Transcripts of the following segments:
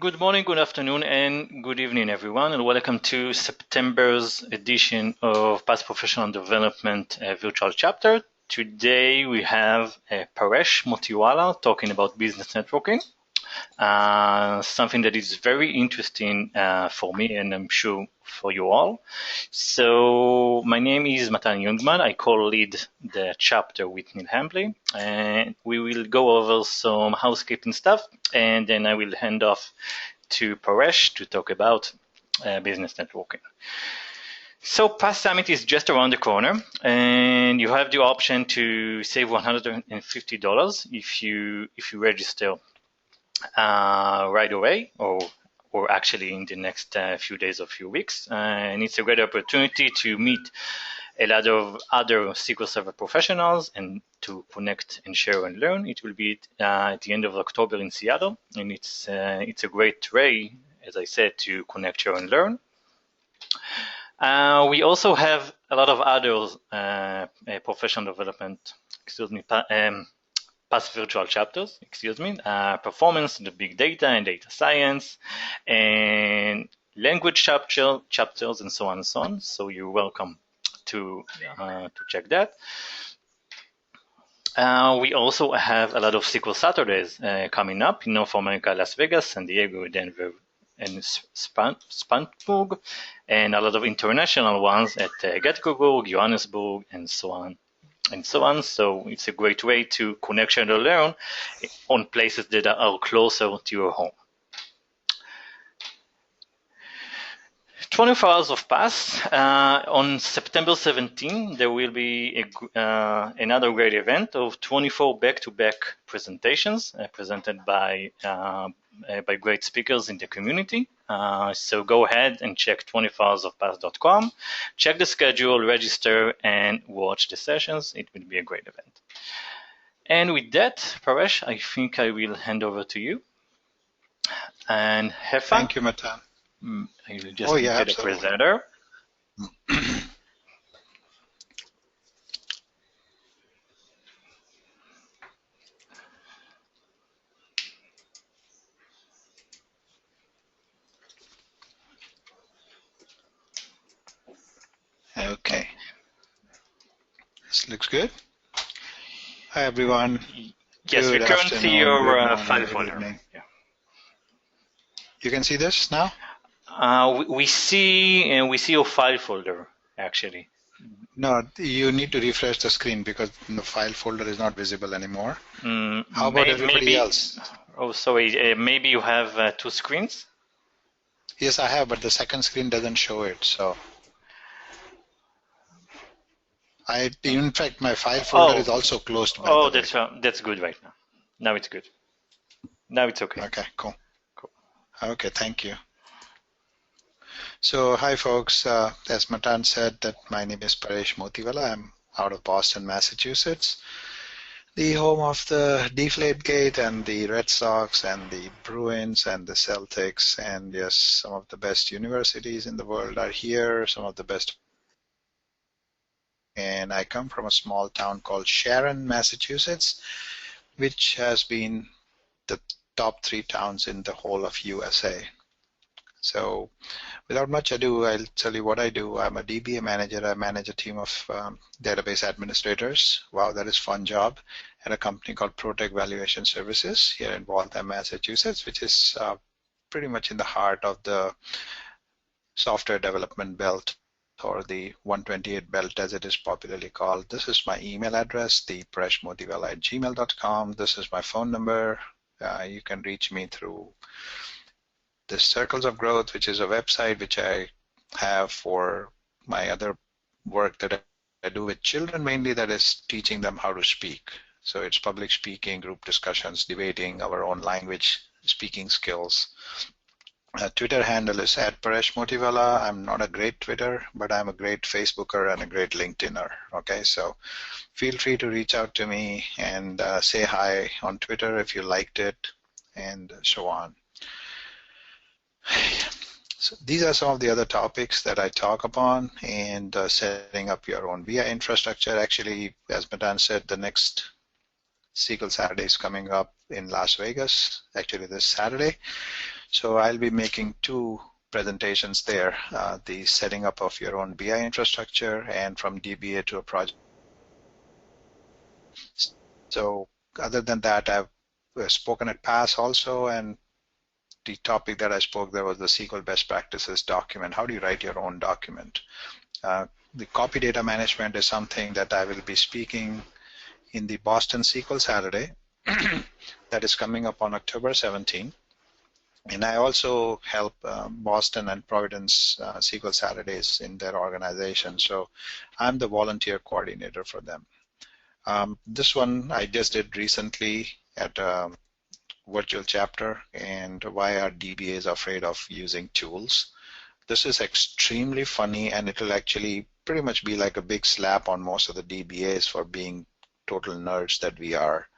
Good morning, good afternoon, and good evening, everyone, and welcome to September's edition of Past Professional Development Virtual Chapter. Today we have Paresh Motiwala talking about business networking, something that is very interesting for me and I'm sure for you all. So my name is Matan Jungman. I co-lead the chapter with Neil Hambley, and we will go over some housekeeping stuff, and then I will hand off to Paresh to talk about business networking. So Past Summit is just around the corner, and you have the option to save $150 if you register right away, or actually in the next few days or few weeks. And it's a great opportunity to meet a lot of other SQL Server professionals and to connect and share and learn. It will be at the end of October in Seattle, and it's a great way, as I said, to connect, share, and learn. We also have a lot of other professional development, past virtual chapters, performance, the big data and data science, and language chapters, and so on and so on. So you're welcome to check that. We also have a lot of SQL Saturdays coming up in North America, Las Vegas, San Diego, Denver, and Spanburg, and a lot of international ones at Göteborg, Johannesburg, and so on. So it's a great way to connect and learn on places that are closer to your home. 24 hours of pass. On September 17, there will be another great event of 24 back-to-back presentations presented by great speakers in the community. So go ahead and check 24hoursofpass.com, check the schedule, register, and watch the sessions. It will be a great event. And with that, Paresh, I think I will hand over to you. And have fun. Thank you, Matan. I will just get a presenter. Okay. This looks good. Hi, everyone. Yes, we can see your file folder. Yeah. You can see this now? We see your file folder, actually. No, you need to refresh the screen because the file folder is not visible anymore. How about everybody else? Oh, sorry. Maybe you have two screens? Yes, I have, but the second screen doesn't show it. So, in fact, my file folder is also closed. Oh, that's good right now. Now it's good. Now it's okay. Okay, cool. Okay, thank you. So, hi, folks. As Matan said, that my name is Paresh Motiwala. I'm out of Boston, Massachusetts, the home of the Deflategate and the Red Sox and the Bruins and the Celtics. And yes, some of the best universities in the world are here, some of the best. And I come from a small town called Sharon, Massachusetts, which has been the top 3 towns in the whole of USA. So without much ado, I'll tell you what I do. I'm a DBA manager. I manage a team of database administrators. Wow, that is a fun job. At a company called ProTech Valuation Services here in Waltham, Massachusetts, which is pretty much in the heart of the software development belt, or the 128 belt as it is popularly called. This is my email address, the pareshmotiwala@gmail.com. This is my phone number. You can reach me through the Circles of Growth, which is a website which I have for my other work that I do with children, mainly that is teaching them how to speak. So it's public speaking, group discussions, debating our own language, speaking skills. Twitter handle is @PareshMotiwala. I'm not a great Twitter, but I'm a great Facebooker and a great LinkedIner. Okay, so feel free to reach out to me and say hi on Twitter if you liked it, and so on. So these are some of the other topics that I talk upon, and setting up your own VI infrastructure. Actually, as Matan said, the next SQL Saturday is coming up in Las Vegas, actually this Saturday. So I'll be making two presentations there, the setting up of your own BI infrastructure and from DBA to a project. So other than that, I've spoken at PASS also, and the topic that I spoke there was the SQL best practices document. How do you write your own document? The copy data management is something that I will be speaking in the Boston SQL Saturday that is coming up on October 17th. And I also help Boston and Providence SQL Saturdays in their organization. So I'm the volunteer coordinator for them. This one I just did recently at a virtual chapter, and why are DBAs afraid of using tools? This is extremely funny, and it will actually pretty much be like a big slap on most of the DBAs for being total nerds that we are.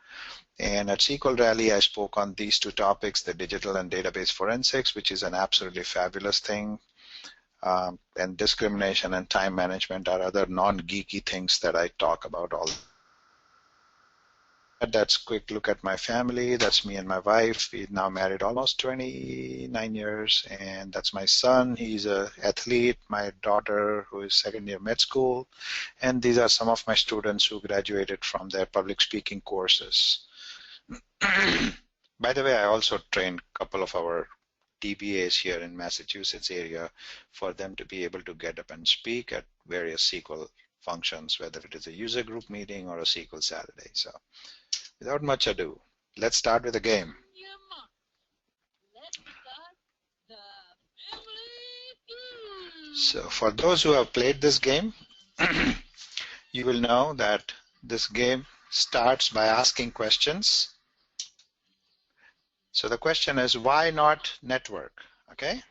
And at SQL Rally, I spoke on these two topics, the digital and database forensics, which is an absolutely fabulous thing. And discrimination and time management are other non-geeky things that I talk about all. That's a quick look at my family. That's me and my wife. We're now married almost 29 years, and that's my son. He's an athlete. My daughter, who is second year med school, and these are some of my students who graduated from their public speaking courses. By the way, I also trained a couple of our DBAs here in Massachusetts area for them to be able to get up and speak at various SQL functions, whether it is a user group meeting or a SQL Saturday. So without much ado, let's start with the game. So for those who have played this game, you will know that this game starts by asking questions. So the question is, why not network? Okay?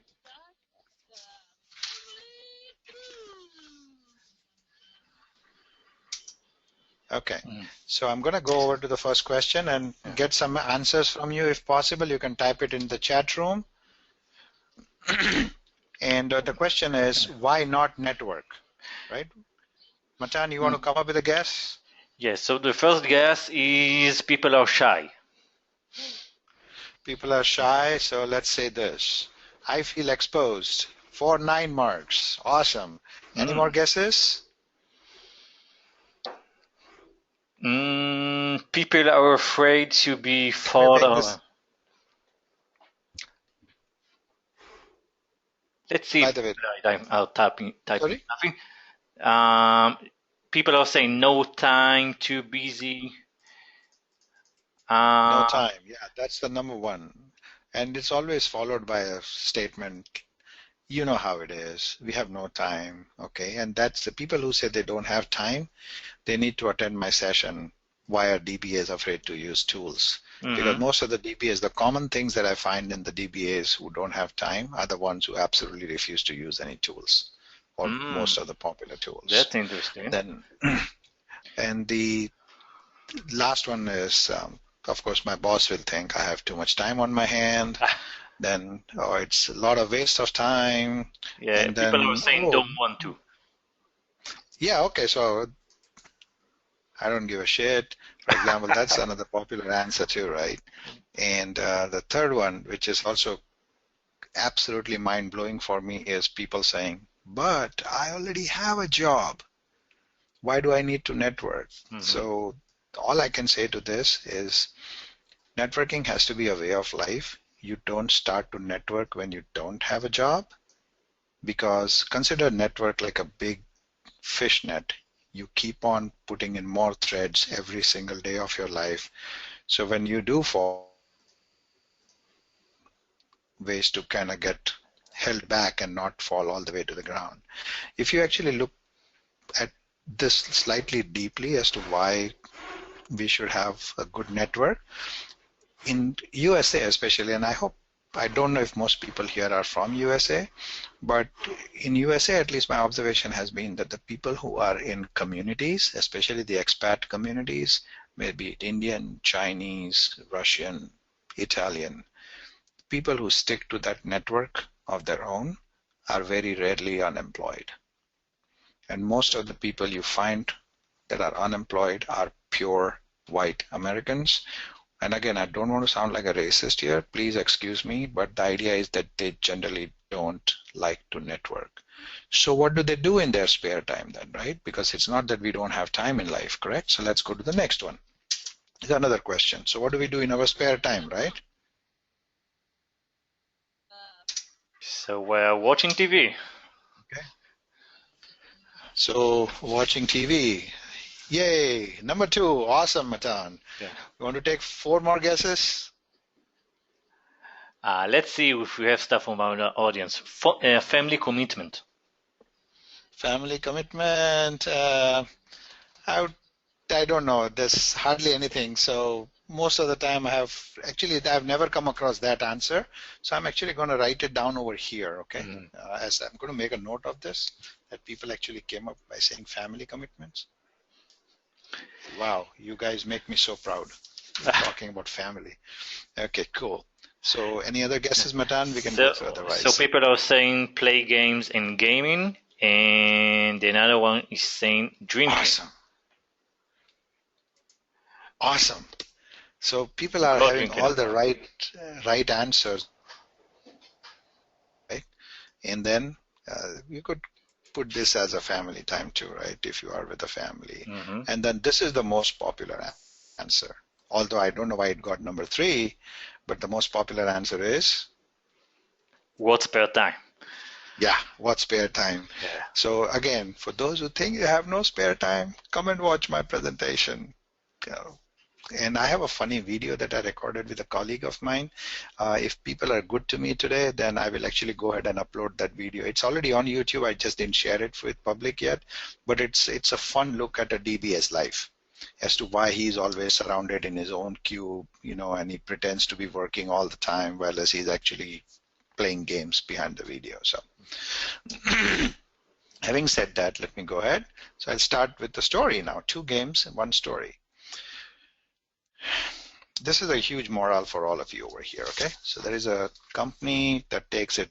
Okay, so I'm going to go over to the first question and get some answers from you. If possible, you can type it in the chat room. And the question is, why not network? Right? Matan, you want to come up with a guess? Yes, so the first guess is people are shy. People are shy, so let's say this. I feel exposed for 9 marks. Awesome. Any more guesses? People are afraid to be thought of. Let's see. By the way, I'll typing. People are saying no time, too busy. No time. Yeah, that's the number one. And it's always followed by a statement, you know how it is. We have no time. Okay. And that's the people who say they don't have time. They need to attend my session. Why are DBAs afraid to use tools? Because most of the DBAs, the common things that I find in the DBAs who don't have time are the ones who absolutely refuse to use any tools, or most of the popular tools. That's interesting. Then, and the last one is, of course, my boss will think I have too much time on my hand. Then, it's a lot of waste of time. Yeah, and people are saying don't want to. Yeah, okay, so I don't give a shit. For example, that's another popular answer too, right? And the third one, which is also absolutely mind-blowing for me, is people saying, but I already have a job. Why do I need to network? So all I can say to this is networking has to be a way of life. You don't start to network when you don't have a job, because consider network like a big fishnet. You keep on putting in more threads every single day of your life. So when you do fall, ways to kind of get held back and not fall all the way to the ground. If you actually look at this slightly deeply as to why we should have a good network, in USA especially, and I don't know if most people here are from USA, but in USA, at least my observation has been that the people who are in communities, especially the expat communities, maybe Indian, Chinese, Russian, Italian, people who stick to that network of their own are very rarely unemployed. And most of the people you find that are unemployed are pure white Americans. And again, I don't want to sound like a racist here. Please excuse me, but the idea is that they generally don't like to network. So what do they do in their spare time then, right? Because it's not that we don't have time in life, correct? So let's go to the next one. Here's another question. So what do we do in our spare time, right? So we're watching TV. Okay. So watching TV. Yay. Number 2. Awesome, Matan. Yeah. You want to take 4 more guesses? Let's see if we have stuff from our audience. Family Family commitment. I don't know. There's hardly anything. So most of the time I've never come across that answer. So I'm actually going to write it down over here. Okay. As I'm going to make a note of this, that people actually came up by saying family commitments. Wow. You guys make me so proud. We're talking about family. Okay, cool. So any other guesses, Matan? We can go through otherwise. So people are saying play games and gaming, and another one is saying drinking. Awesome. So people are having all the right answers, right? And then you could put this as a family time too, right? If you are with a family. And then this is the most popular answer. Although I don't know why it got number 3, but the most popular answer is? What spare time? Yeah, what spare time? Yeah. So again, for those who think you have no spare time, come and watch my presentation. And I have a funny video that I recorded with a colleague of mine. If people are good to me today, then I will actually go ahead and upload that video. It's already on YouTube. I just didn't share it with public yet, but it's a fun look at a DBA's life as to why he's always surrounded in his own cube, and he pretends to be working all the time, while as he's actually playing games behind the video. So having said that, let me go ahead. So I'll start with the story now. 2 games and 1 story. This is a huge morale for all of you over here, okay? So there is a company that takes it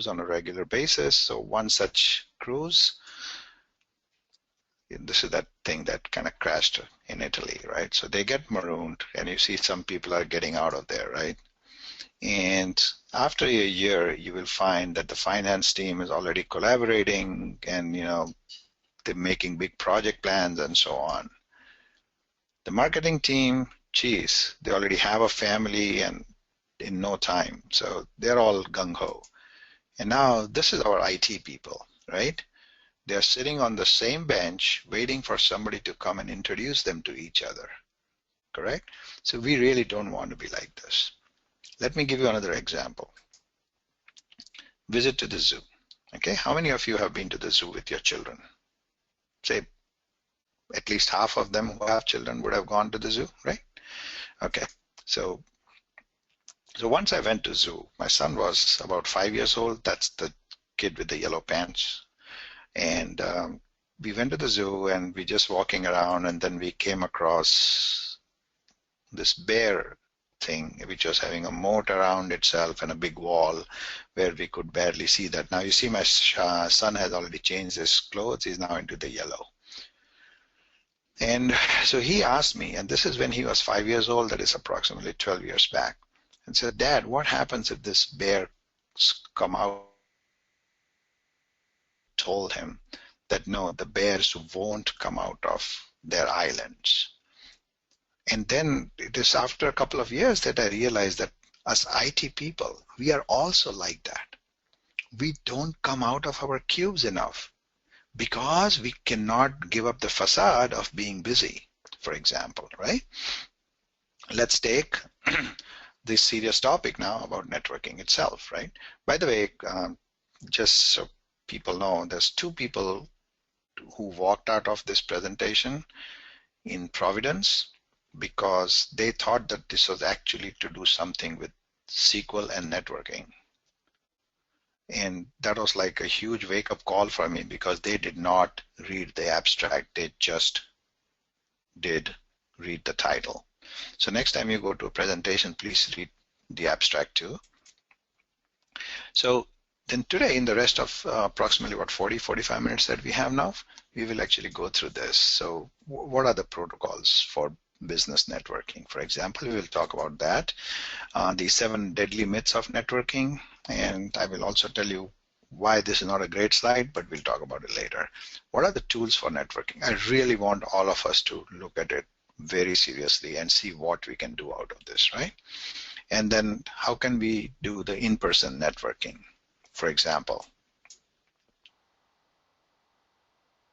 on a regular basis. So one such cruise, this is that thing that kind of crashed in Italy, right? So they get marooned, and you see some people are getting out of there, right? And after a year, you will find that the finance team is already collaborating, and they're making big project plans and so on. The marketing team, geez, they already have a family and in no time. So they're all gung-ho. And now this is our IT people, right? They're sitting on the same bench waiting for somebody to come and introduce them to each other, correct? So we really don't want to be like this. Let me give you another example. Visit to the zoo, okay? How many of you have been to the zoo with your children? Say, at least half of them who have children would have gone to the zoo, right? Okay, so once I went to zoo, my son was about 5 years old. That's the kid with the yellow pants. And we went to the zoo, and we just walking around, and then we came across this bear thing, which was having a moat around itself and a big wall where we could barely see that. Now you see my son has already changed his clothes. He's now into the yellow. And so he asked me, and this is when he was 5 years old, that is approximately 12 years back, and said, Dad, what happens if this bear come out? Told him that no, the bears won't come out of their islands. And then it is after a couple of years that I realized that as IT people, we are also like that. We don't come out of our cubes enough, because we cannot give up the facade of being busy, for example, right? Let's take this serious topic now about networking itself, right? By the way, just so people know, there's 2 people who walked out of this presentation in Providence because they thought that this was actually to do something with SQL and networking. And that was like a huge wake-up call for me, because they did not read the abstract. They just did read the title. So next time you go to a presentation, please read the abstract too. So then today, in the rest of approximately 40-45 minutes that we have now, we will actually go through this. So what are the protocols for business networking. For example, we will talk about that, the 7 deadly myths of networking, and I will also tell you why this is not a great slide, but we'll talk about it later. What are the tools for networking? I really want all of us to look at it very seriously and see what we can do out of this, right? And then how can we do the in-person networking, for example?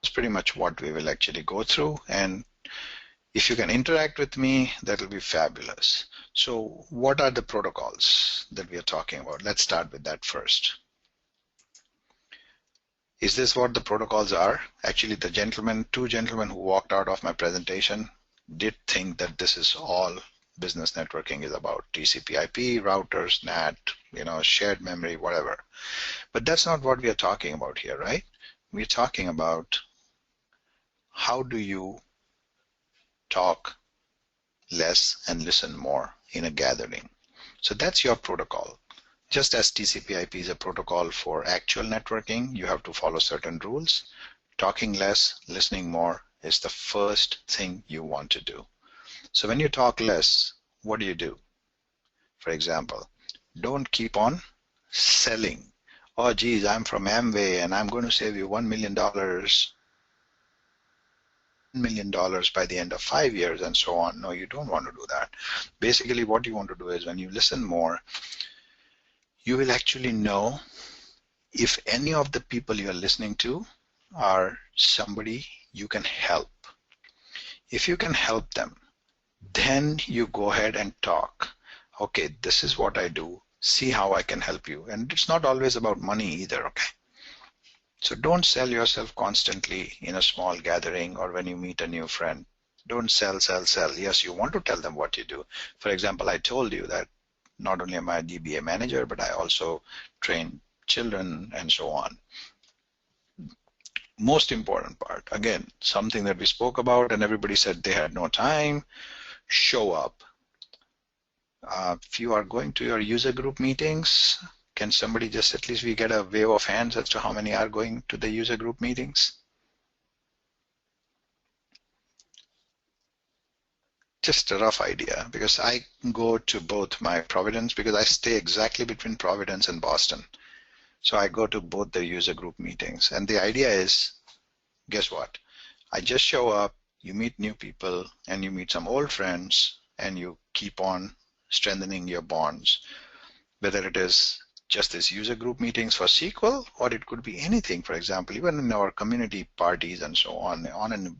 That's pretty much what we will actually go through, and if you can interact with me, that'll be fabulous. So what are the protocols that we are talking about? Let's start with that first. Is this what the protocols are? Actually, the two gentlemen who walked out of my presentation did think that this is all business networking is about: TCP/IP, routers, NAT, shared memory, whatever. But that's not what we are talking about here, right? We're talking about how do you talk less and listen more in a gathering. So that's your protocol. Just as TCP/IP is a protocol for actual networking, you have to follow certain rules. Talking less, listening more is the first thing you want to do. So when you talk less, what do? For example, don't keep on selling. Oh, geez, I'm from Amway and I'm going to save you $1 million by the end of 5 years and so on. No, you don't want to do that. Basically, what you want to do is when you listen more, you will actually know if any of the people you're listening to are somebody you can help. If you can help them, then you go ahead and talk. Okay, this is what I do. See how I can help you. And it's not always about money either, okay? So don't sell yourself constantly in a small gathering or when you meet a new friend. Don't sell, sell, sell. Yes, you want to tell them what you do. For example, I told you that not only am I a DBA manager, but I also train children and so on. Most important part, again, something that we spoke about and everybody said they had no time, show up. If you are going to your user group meetings, can somebody just at least we get a wave of hands as to how many are going to the user group meetings? Just a rough idea, because I go to both my Providence, because I stay exactly between Providence and Boston. So I go to both the user group meetings. And the idea is, guess what? I just show up, you meet new people, and you meet some old friends, and you keep on strengthening your bonds. Whether it is just as user group meetings for SQL, or it could be anything. For example, even in our community parties and so on and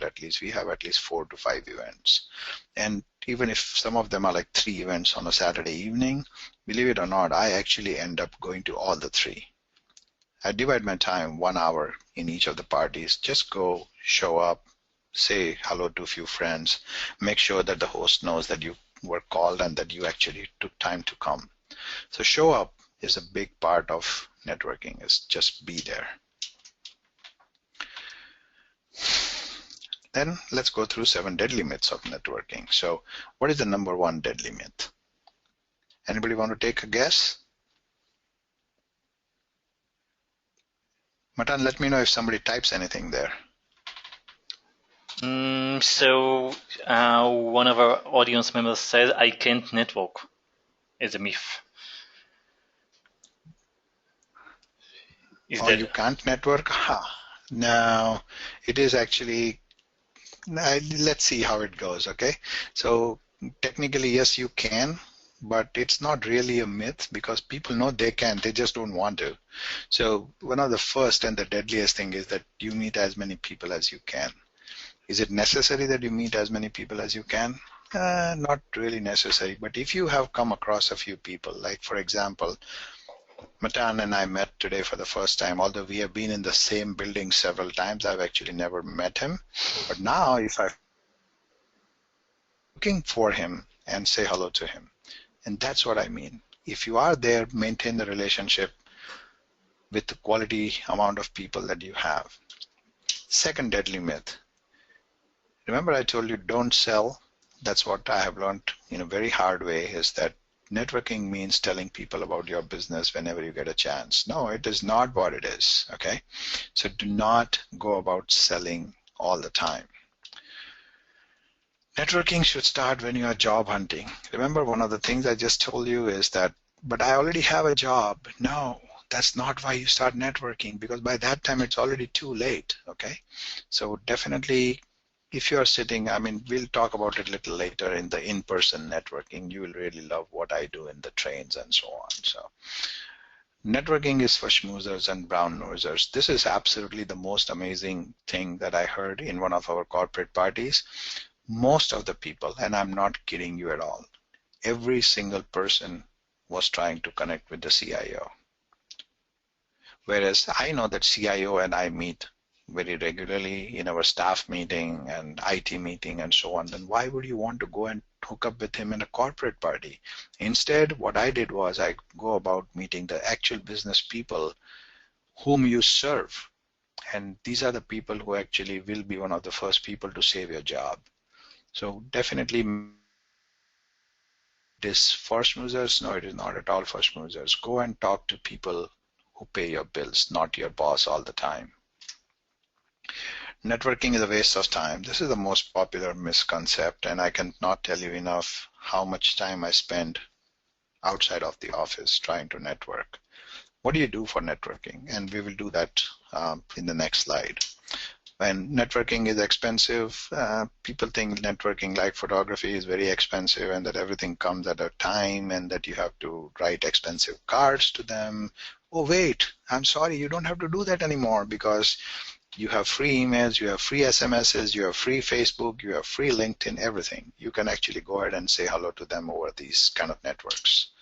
at least we have at least 4 to 5 events. And even if some of them are like 3 events on a Saturday evening, believe it or not, I actually end up going to all the 3. I divide my time 1 hour in each of the parties. Just go, show up, say hello to a few friends, make sure that the host knows that you were called and that you actually took time to come. So show up is a big part of networking, is just be there. Then let's go through 7 deadly myths of networking. So what is the number 1 deadly myth? Anybody want to take a guess? Matan, let me know if somebody types anything there. So one of our audience members says, I can't network. Is a myth. You can't network? No, it is actually, let's see how it goes, okay? So technically, yes, you can, but it's not really a myth because people know they can, they just don't want to. So one of the first and the deadliest thing is that you meet as many people as you can. Is it necessary that you meet as many people as you can? Not really necessary, but if you have come across a few people, like for example, Matan and I met today for the first time. Although we have been in the same building several times, I've actually never met him. But now if I'm looking for him and say hello to him. And that's what I mean. If you are there, maintain the relationship with the quality amount of people that you have. Second deadly myth. Remember I told you don't sell. That's what I have learned in a very hard way, is that networking means telling people about your business whenever you get a chance. No, it is not what it is, okay? So do not go about selling all the time. Networking should start when you are job hunting. Remember, one of the things I just told you is that, but I already have a job. No, that's not why you start networking, because by that time it's already too late, okay? So definitely, if you're sitting, I mean, we'll talk about it a little later in the in-person networking. You will really love what I do in the trains and so on. So networking is for schmoozers and brown nosers. This is absolutely the most amazing thing that I heard in one of our corporate parties. Most of the people, and I'm not kidding you at all, every single person was trying to connect with the CIO. Whereas I know that CIO and I meet very regularly in our staff meeting and IT meeting and so on, then why would you want to go and hook up with him in a corporate party? Instead, what I did was I go about meeting the actual business people whom you serve. And these are the people who actually will be one of the first people to save your job. So definitely this for schmoozers? No, it is not at all for schmoozers. Go and talk to people who pay your bills, not your boss all the time. Networking is a waste of time. This is the most popular misconcept, and I cannot tell you enough how much time I spend outside of the office trying to network. What do you do for networking? And we will do that in the next slide. When networking is expensive, people think networking like photography is very expensive and that everything comes at a time and that you have to write expensive cards to them. Oh, wait, I'm sorry, you don't have to do that anymore because you have free emails, you have free SMSs, you have free Facebook, you have free LinkedIn, everything. You can actually go ahead and say hello to them over these kind of networks.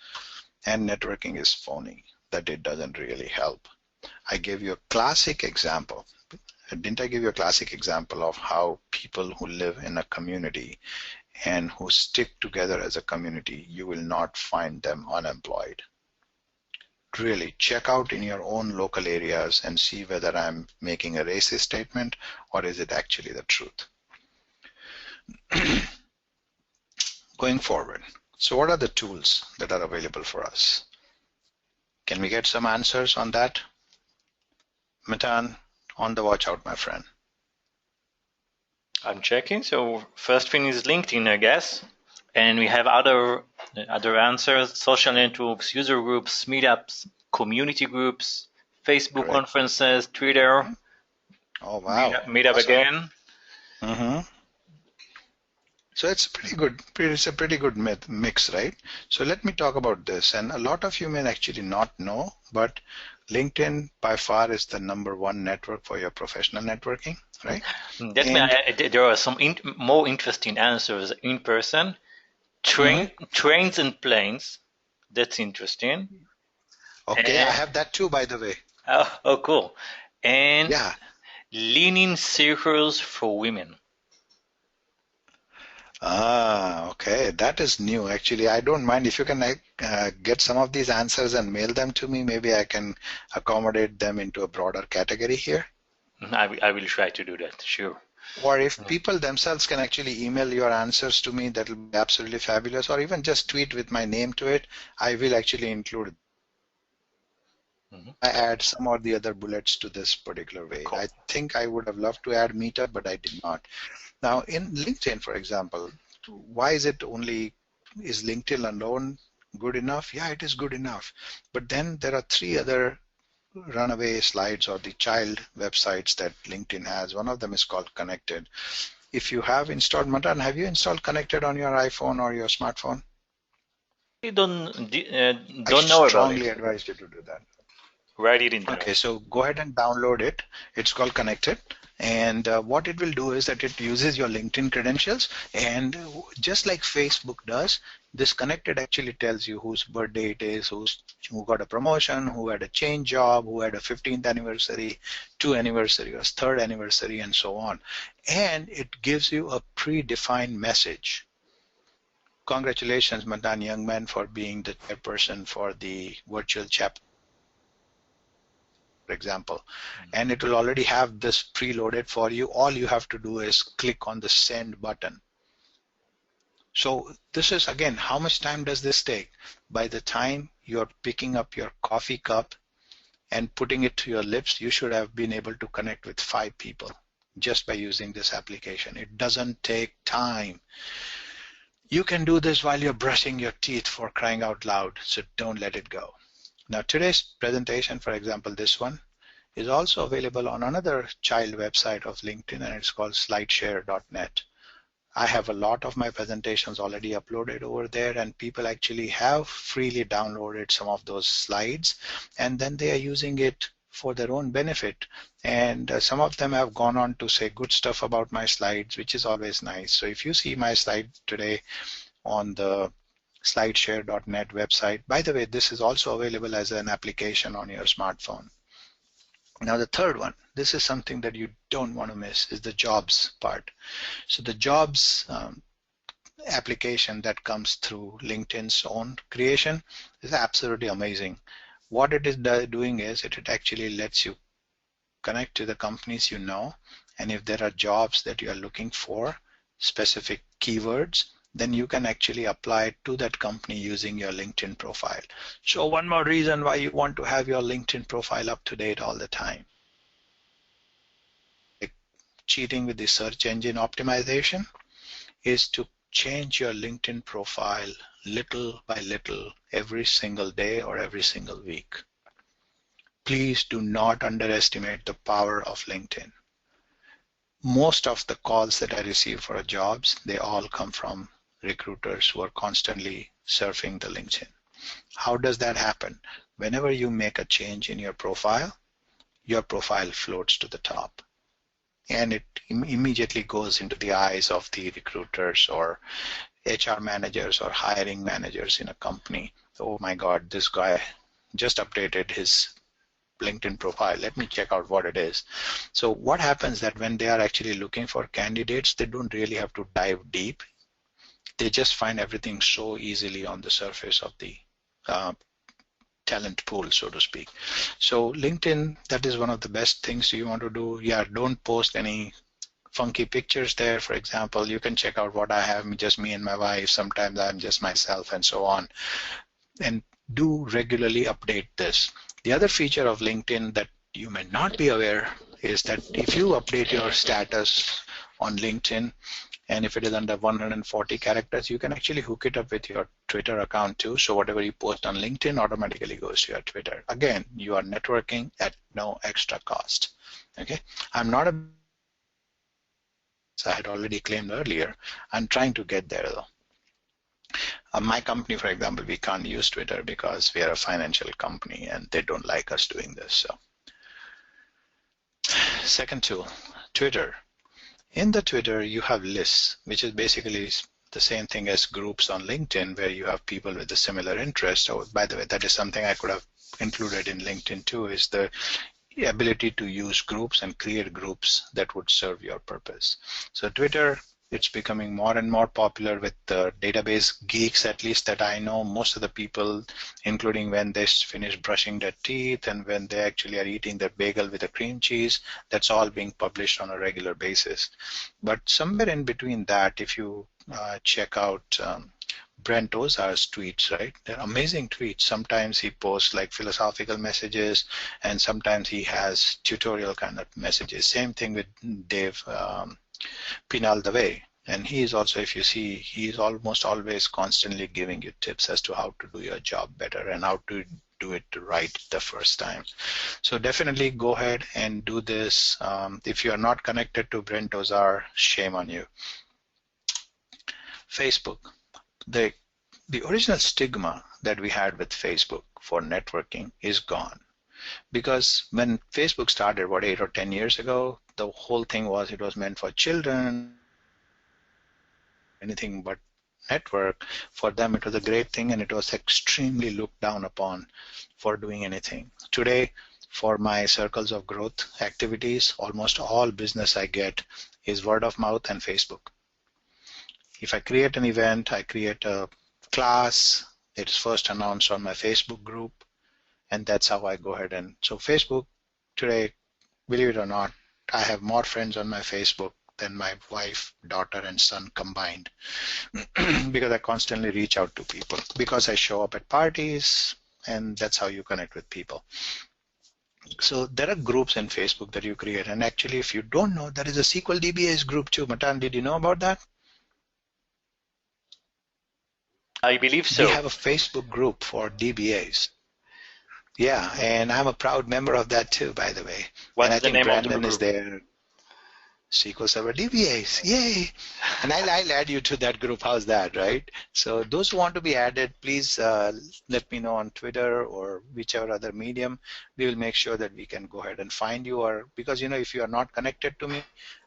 And networking is phony, that it doesn't really help. I gave you a classic example. Didn't I give you a classic example of how people who live in a community and who stick together as a community, you will not find them unemployed. Really, check out in your own local areas and see whether I'm making a racist statement or is it actually the truth. Going forward, so what are the tools that are available for us? Can we get some answers on that? Matan, on the watch out, my friend. I'm checking. So first thing is LinkedIn, I guess. And we have other answers: social networks, user groups, meetups, community groups, Facebook Correct. Conferences, Twitter. Oh, wow. Meetup Awesome. again. Mm-hmm. So it's pretty good. It's a pretty good mix, right? So let me talk about this. And a lot of you may actually not know, but LinkedIn by far is the #1 network for your professional networking, right? There are some more interesting answers in person. Trains and planes. That's interesting. Okay, I have that too, by the way. Oh, cool. And yeah, leaning circles for women. Okay, that is new. Actually, I don't mind if you can get some of these answers and mail them to me. Maybe I can accommodate them into a broader category here. I will try to do that, sure. Or if people themselves can actually email your answers to me, that will be absolutely fabulous. Or even just tweet with my name to it, I will actually include. I add some or the other bullets to this particular way. Cool. I think I would have loved to add Meetup, but I did not. Now, in LinkedIn, for example, why is LinkedIn alone good enough? Yeah, it is good enough. But then there are 3 other runaway slides or the child websites that LinkedIn has. One of them is called Connected. If you have installed, Matan, have you installed Connected on your iPhone or your smartphone? I don't know about it. I strongly advise you to do that. Write it in there. Okay, so go ahead and download it. It's called Connected. And what it will do is that it uses your LinkedIn credentials, and just like Facebook does, this Connected actually tells you whose birthday it is, who got a promotion, who had a change job, who had a 15th anniversary, 2 anniversaries, 3rd anniversary, and so on. And it gives you a predefined message. Congratulations, Madan Young Man, for being the chairperson for the virtual chapter, for example, and it will already have this preloaded for you. All you have to do is click on the send button. So this is, again, how much time does this take? By the time you're picking up your coffee cup and putting it to your lips, you should have been able to connect with 5 people. just by using this application. It doesn't take time. You can do this while you're brushing your teeth, for crying out loud, so don't let it go. Now today's presentation, for example, this one, is also available on another child website of LinkedIn, and it's called slideshare.net. I have a lot of my presentations already uploaded over there, and people actually have freely downloaded some of those slides, and then they are using it for their own benefit. And some of them have gone on to say good stuff about my slides, which is always nice. So if you see my slide today on the slideshare.net website, by the way, this is also available as an application on your smartphone. Now the third one, this is something that you don't want to miss, is the jobs part. So the jobs application that comes through LinkedIn's own creation is absolutely amazing. What it is doing is it actually lets you connect to the companies you know, and if there are jobs that you are looking for, specific keywords, then you can actually apply to that company using your LinkedIn profile. So one more reason why you want to have your LinkedIn profile up to date all the time. Like cheating with the search engine optimization is to change your LinkedIn profile little by little every single day or every single week. Please do not underestimate the power of LinkedIn. Most of the calls that I receive for jobs, they all come from recruiters who are constantly surfing the LinkedIn. How does that happen? Whenever you make a change in your profile floats to the top. And it immediately goes into the eyes of the recruiters or HR managers or hiring managers in a company. Oh my God, this guy just updated his LinkedIn profile. Let me check out what it is. So what happens that when they are actually looking for candidates, they don't really have to dive deep. They just find everything so easily on the surface of the talent pool, so to speak. So LinkedIn, that is one of the best things you want to do. Yeah, don't post any funky pictures there. For example, you can check out what I have, just me and my wife. Sometimes I'm just myself and so on. And do regularly update this. The other feature of LinkedIn that you may not be aware is that if you update your status on LinkedIn, and if it is under 140 characters, you can actually hook it up with your Twitter account too. So whatever you post on LinkedIn automatically goes to your Twitter. Again, you are networking at no extra cost. Okay, I'm not a, I had already claimed earlier, I'm trying to get there though. My company, for example, we can't use Twitter because we are a financial company and they don't like us doing this. So, second tool, Twitter. In the Twitter, you have lists, which is basically the same thing as groups on LinkedIn, where you have people with a similar interest. Oh, by the way, that is something I could have included in LinkedIn too, is the ability to use groups and create groups that would serve your purpose. So Twitter, it's becoming more and more popular with the database geeks, at least that I know. Most of the people, including when they finish brushing their teeth and when they actually are eating their bagel with a cream cheese, that's all being published on a regular basis. But somewhere in between that, if you check out Brent Ozar's tweets, right? They're amazing tweets. Sometimes he posts like philosophical messages, and sometimes he has tutorial kind of messages. Same thing with Dave Pinal the Way. And he is also, if you see, he is almost always constantly giving you tips as to how to do your job better and how to do it right the first time. So definitely go ahead and do this. If you are not connected to Brent Ozar, shame on you. Facebook. The original stigma that we had with Facebook for networking is gone. Because when Facebook started, what, 8 or 10 years ago, the whole thing was it was meant for children, anything but network. For them, it was a great thing, and it was extremely looked down upon for doing anything. Today, for my circles of growth activities, almost all business I get is word of mouth and Facebook. If I create an event, I create a class, it's first announced on my Facebook group, and that's how I go ahead. And so Facebook today, believe it or not, I have more friends on my Facebook than my wife, daughter, and son combined because I constantly reach out to people, because I show up at parties, and that's how you connect with people. So there are groups in Facebook that you create. And actually, if you don't know, there is a SQL DBAs group too. Matan, did you know about that? I believe We so. have a Facebook group for DBAs. Yeah, and I'm a proud member of that too, by the way. And What's I the think name of the Brandon is group? there. SQL Server DBAs, yay! And I'll add you to that group. How's that, right? So those who want to be added, please let me know on Twitter or whichever other medium. We will make sure that we can go ahead and find you. Or because if you are not connected to me,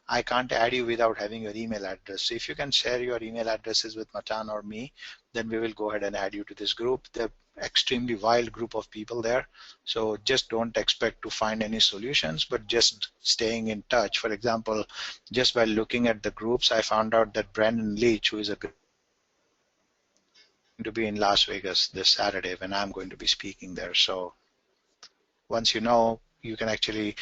I can't add you without having your email address. So if you can share your email addresses with Matan or me, then we will go ahead and add you to this group. The extremely wild group of people there. So just don't expect to find any solutions, but just staying in touch. For example, just by looking at the groups, I found out that Brandon Leach, who is going to be in Las Vegas this Saturday when I'm going to be speaking there. So once you know, you can actually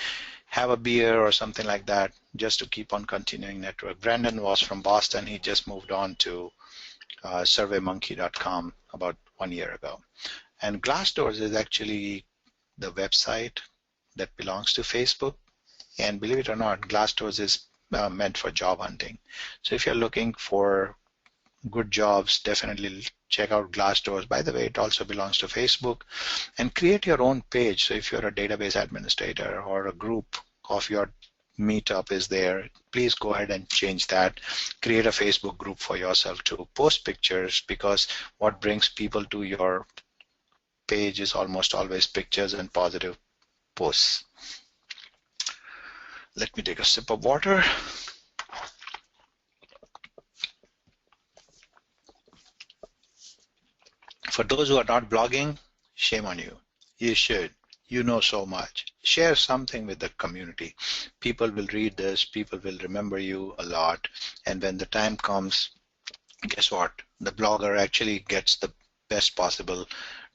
have a beer or something like that just to keep on continuing network. Brandon was from Boston. He just moved on to surveymonkey.com about 1 year ago. And Glassdoor is actually the website that belongs to Facebook. And believe it or not, Glassdoor is meant for job hunting. So if you're looking for good jobs, definitely check out Glassdoor. By the way, it also belongs to Facebook. And create your own page. So if you're a database administrator or a group of your meetup is there, please go ahead and change that. Create a Facebook group for yourself to post pictures, because what brings people to your page is almost always pictures and positive posts. Let me take a sip of water. For those who are not blogging, shame on you. You should. You know so much. Share something with the community. People will read this. People will remember you a lot. And when the time comes, guess what? The blogger actually gets the best possible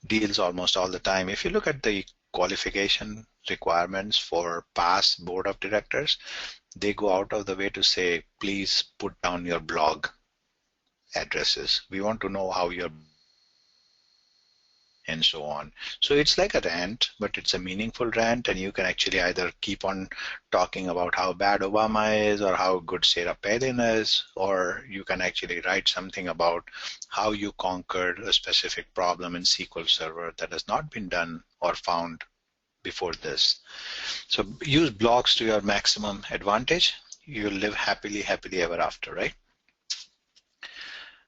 deals almost all the time. If you look at the qualification requirements for past board of directors, they go out of the way to say, please put down your blog addresses. We want to know how you're and so on. So it's like a rant, but it's a meaningful rant, and you can actually either keep on talking about how bad Obama is or how good Sarah Palin is, or you can actually write something about how you conquered a specific problem in SQL Server that has not been done or found before this. So use blogs to your maximum advantage. You'll live happily ever after, right?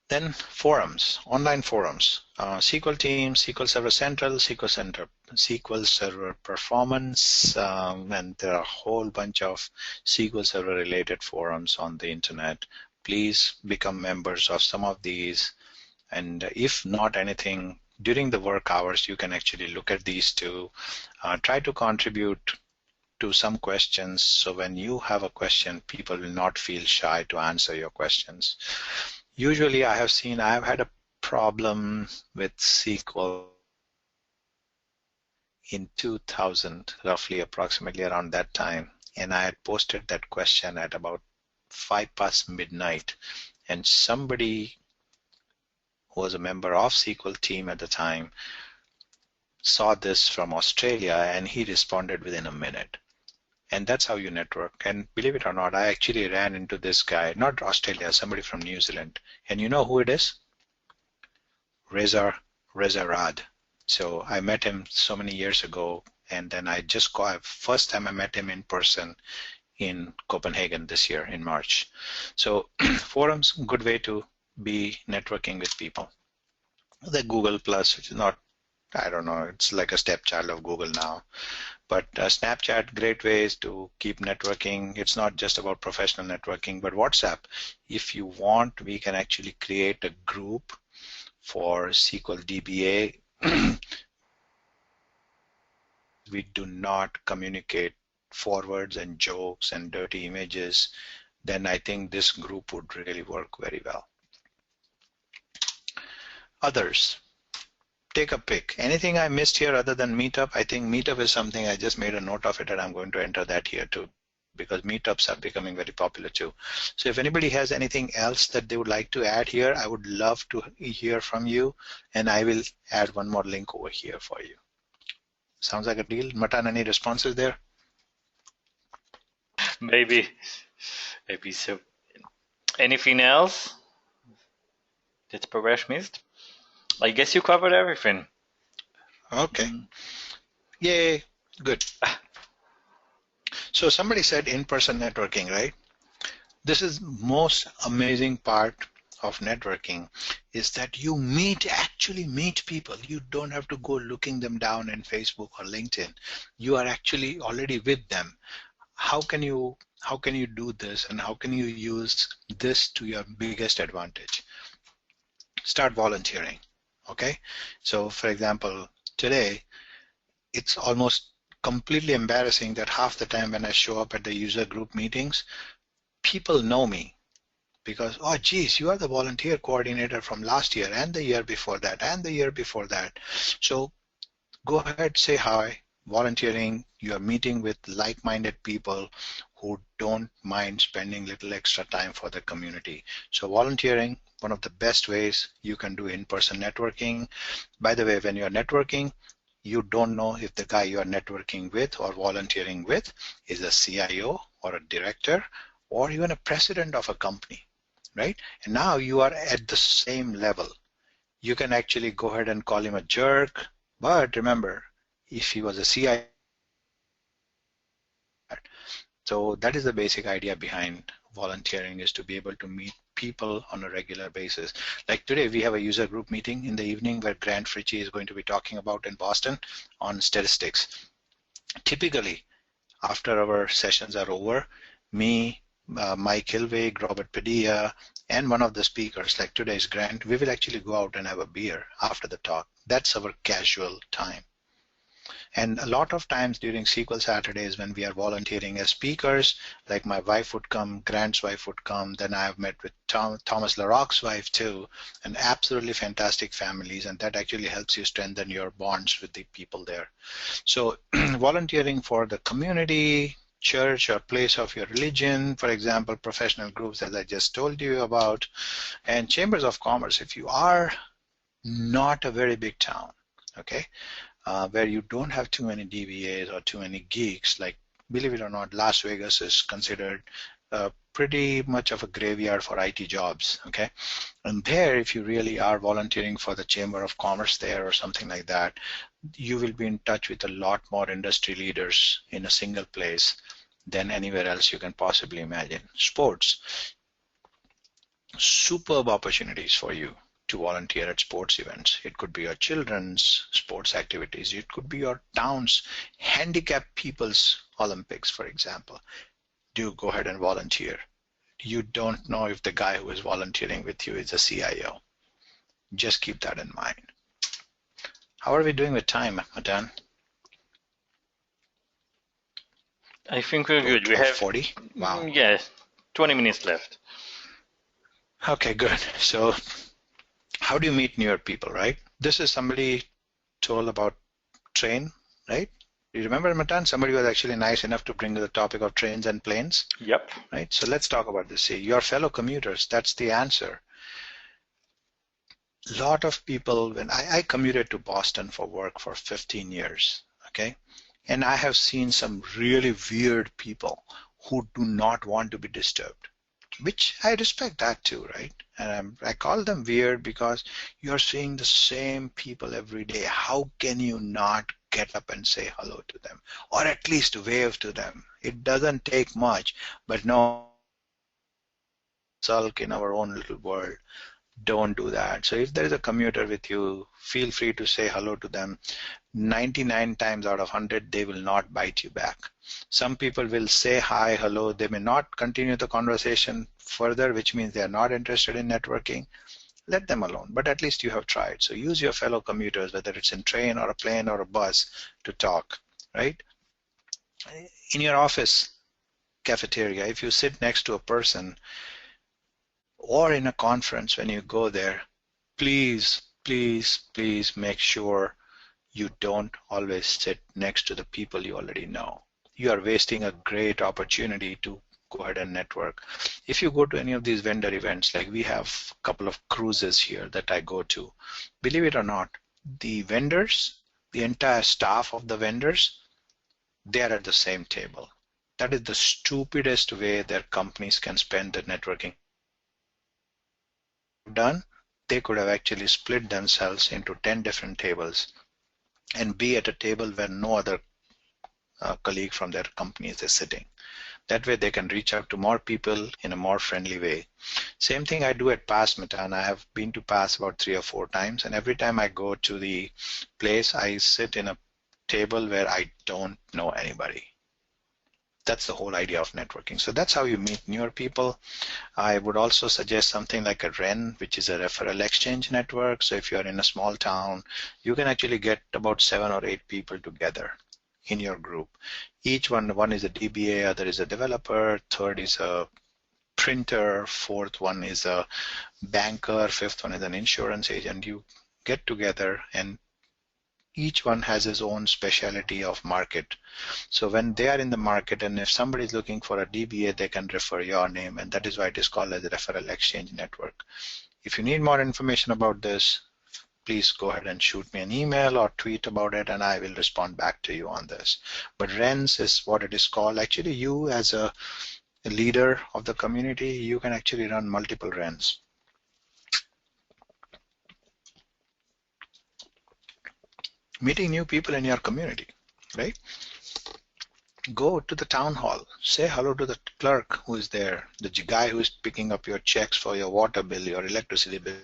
Then forums, online forums, SQL Team, SQL Server Central, SQL Server Performance, and there are a whole bunch of SQL Server related forums on the internet. Please become members of some of these. And if not anything, during the work hours, you can actually look at these too. Try to contribute to some questions, so when you have a question, people will not feel shy to answer your questions. Usually I've had a problem with SQL in 2000, roughly approximately around that time. And I had posted that question at about 5 past midnight. And somebody who was a member of SQL team at the time saw this from Australia, and he responded within a minute. And that's how you network. And believe it or not, I actually ran into this guy, not Australia, somebody from New Zealand. And you know who it is? Reza Rad. So I met him so many years ago, and then I just got, first time I met him in person in Copenhagen this year in March. So forums, good way to be networking with people. The Google Plus, which is not, I don't know, it's like a stepchild of Google now. But Snapchat, great ways to keep networking. It's not just about professional networking, but WhatsApp. If you want, we can actually create a group for SQL DBA. We do not communicate forwards and jokes and dirty images. Then I think this group would really work very well. Others. Take a pick. Anything I missed here other than Meetup? I think Meetup is something I just made a note of it, and I'm going to enter that here too, because Meetups are becoming very popular too. So if anybody has anything else that they would like to add here, I would love to hear from you, and I will add one more link over here for you. Sounds like a deal. Matan, any responses there? Maybe, maybe so. Anything else that Paresh missed? I guess you covered everything. Okay. Yay. Good. So somebody said in-person networking, right? This is most amazing part of networking is that you actually meet people. You don't have to go looking them down in Facebook or LinkedIn. You are actually already with them. How can you do this, and how can you use this to your biggest advantage? Start volunteering. Okay, so for example, today it's almost completely embarrassing that half the time when I show up at the user group meetings, people know me because, oh geez, you are the volunteer coordinator from last year and the year before that and the year before that. So go ahead, say hi. Volunteering, you are meeting with like-minded people who don't mind spending little extra time for the community. So volunteering, one of the best ways you can do in-person networking. By the way, when you're networking, you don't know if the guy you are networking with or volunteering with is a CIO or a director or even a president of a company, right? And now you are at the same level. You can actually go ahead and call him a jerk, but remember, if he was a CIO, so that is the basic idea behind volunteering, is to be able to meet people on a regular basis. Like today, we have a user group meeting in the evening where Grant Fritchie is going to be talking about in Boston on statistics. Typically, after our sessions are over, me, Mike Hilvig, Robert Padilla, and one of the speakers, like today's Grant, we will actually go out and have a beer after the talk. That's our casual time. And a lot of times during SQL Saturdays when we are volunteering as speakers, like my wife would come, Grant's wife would come, then I have met with Thomas LaRocque's wife too, and absolutely fantastic families, and that actually helps you strengthen your bonds with the people there. So volunteering for the community, church or place of your religion, for example, professional groups as I just told you about, and chambers of commerce. If you are not a very big town, okay, where you don't have too many DBAs or too many geeks, like believe it or not, Las Vegas is considered pretty much of a graveyard for IT jobs, okay? And there, if you really are volunteering for the Chamber of Commerce there or something like that, you will be in touch with a lot more industry leaders in a single place than anywhere else you can possibly imagine. Sports, superb opportunities for you to volunteer at sports events. It could be your children's sports activities. It could be your town's handicapped people's Olympics, for example. Do go ahead and volunteer. You don't know if the guy who is volunteering with you is a CIO. Just keep that in mind. How are we doing with time, Matan? I think we're good. We have 40? Wow. Yes, 20 minutes left. Okay, good. So how do you meet New York people, right? This is somebody told about train, right? You remember, Matan? Somebody was actually nice enough to bring the topic of trains and planes. Yep. Right? So let's talk about this. See, your fellow commuters, that's the answer. A lot of people, when I commuted to Boston for work for 15 years, okay? And I have seen some really weird people who do not want to be disturbed, which I respect that too, right? And I call them weird because you're seeing the same people every day. How can you not get up and say hello to them, or at least wave to them? It doesn't take much, but no, sulk in our own little world. Don't do that. So if there is a commuter with you, feel free to say hello to them. 99 times out of 100, they will not bite you back. Some people will say hi, hello. They may not continue the conversation further, which means they are not interested in networking. Let them alone, but at least you have tried. So use your fellow commuters, whether it's in train or a plane or a bus, to talk, right? In your office cafeteria, if you sit next to a person, or in a conference when you go there, please, please, please make sure you don't always sit next to the people you already know. You are wasting a great opportunity to go ahead and network. If you go to any of these vendor events, like we have a couple of cruises here that I go to, believe it or not, the vendors the entire staff of the vendors, they're at the same table. That is the stupidest way their companies can spend the networking. Done, they could have actually split themselves into 10 different tables and be at a table where no other colleague from their companies is sitting. That way they can reach out to more people in a more friendly way. Same thing I do at PASS, Matan. I have been to PASS about 3 or 4 times, and every time I go to the place, I sit in a table where I don't know anybody. That's the whole idea of networking. So that's how you meet newer people. I would also suggest something like a REN, which is a referral exchange network. So if you're in a small town, you can actually get about 7 or 8 people together in your group. Each one is a DBA, other is a developer, third is a printer, fourth one is a banker, fifth one is an insurance agent. You get together and each one has his own specialty of market. So when they are in the market, and if somebody is looking for a DBA, they can refer your name, and that is why it is called as a referral exchange network. If you need more information about this, please go ahead and shoot me an email or tweet about it, and I will respond back to you on this. But RENs is what it is called. Actually, you as a leader of the community, you can actually run multiple RENs. Meeting new people in your community, right? Go to the town hall, say hello to the clerk who is there, the guy who is picking up your checks for your water bill, your electricity bill.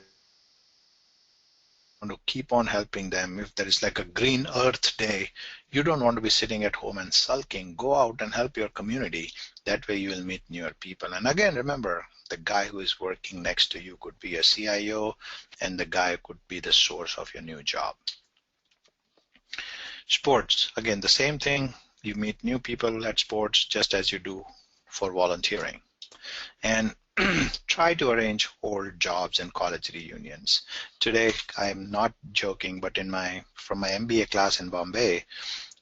To keep on helping them. If there is like a green earth day, you don't want to be sitting at home and sulking. Go out and help your community. That way you will meet newer people. And again, remember, the guy who is working next to you could be a CIO, and the guy could be the source of your new job. Sports, again, the same thing. You meet new people at sports just as you do for volunteering. And try to arrange old jobs and college reunions. Today, I'm not joking, but from my MBA class in Bombay,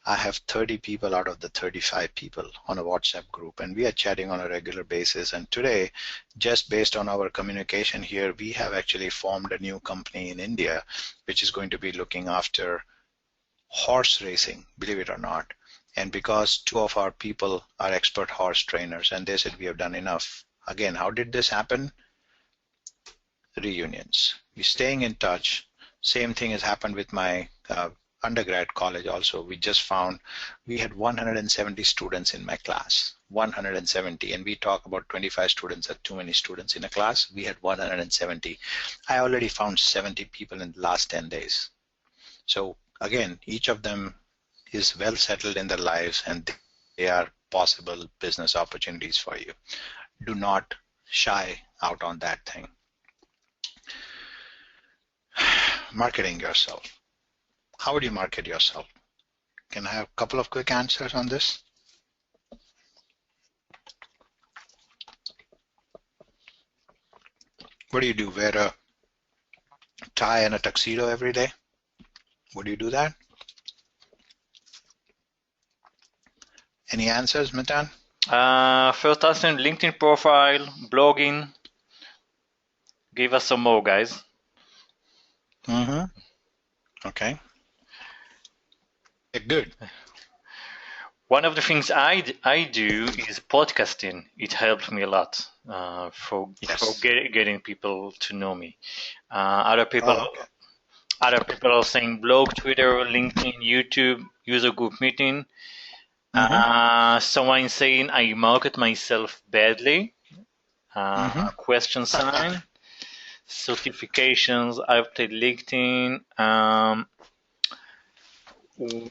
I have 30 people out of the 35 people on a WhatsApp group, and we are chatting on a regular basis. And today, just based on our communication here, we have actually formed a new company in India, which is going to be looking after horse racing, believe it or not. And because 2 of our people are expert horse trainers, and they said we have done enough. Again, how did this happen? Reunions. We're staying in touch. Same thing has happened with my undergrad college also. We just found we had 170 students in my class, 170, and we talk about 25 students are too many students in a class. We had 170. I already found 70 people in the last 10 days. So again, each of them is well settled in their lives, and they are possible business opportunities for you. Do not shy out on that thing. Marketing yourself. How would you market yourself? Can I have a couple of quick answers on this? What do you do? Wear a tie and a tuxedo every day? Would you do that? Any answers, Matan? First answer, LinkedIn profile, blogging. Give us some more, guys. Okay. Good. One of the things I do is podcasting. It helps me a lot for getting people to know me. Other people are saying blog, Twitter, LinkedIn, YouTube, user group meeting. Someone saying I market myself badly. Question sign. Certifications. I've played LinkedIn.